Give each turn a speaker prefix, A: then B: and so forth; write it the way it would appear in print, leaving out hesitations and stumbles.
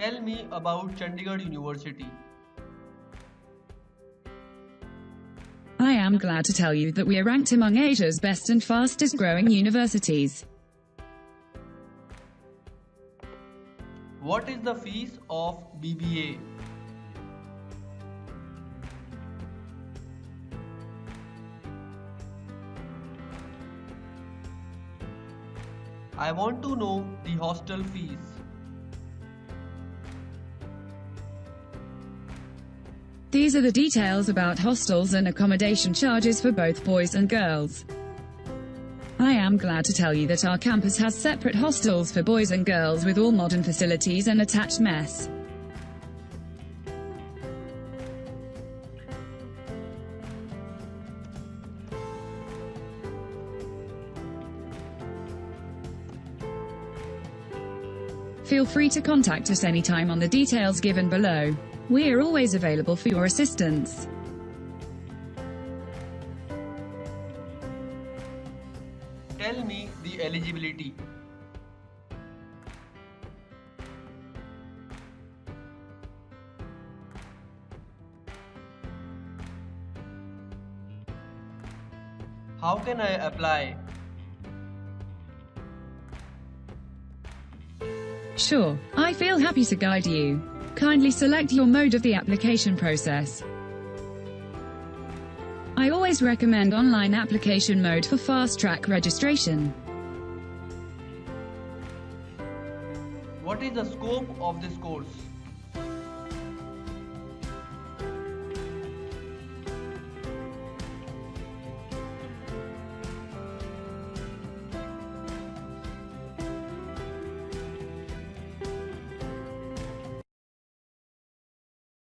A: Tell me about Chandigarh University.
B: I am glad to tell you that we are ranked among Asia's best and fastest growing universities.
A: What is the fees of BBA? I want to know the hostel fees.
B: These are the details about hostels and accommodation charges for both boys and girls. I am glad to tell you that our campus has separate hostels for boys and girls with all modern facilities and attached mess. Feel free to contact us anytime on the details given below. We are always available for your assistance.
A: Tell me the eligibility. How can I apply?
B: Sure, I feel happy to guide you. Kindly select your mode of the application process. I always recommend online application mode for fast-track registration.
A: What is the scope of this course?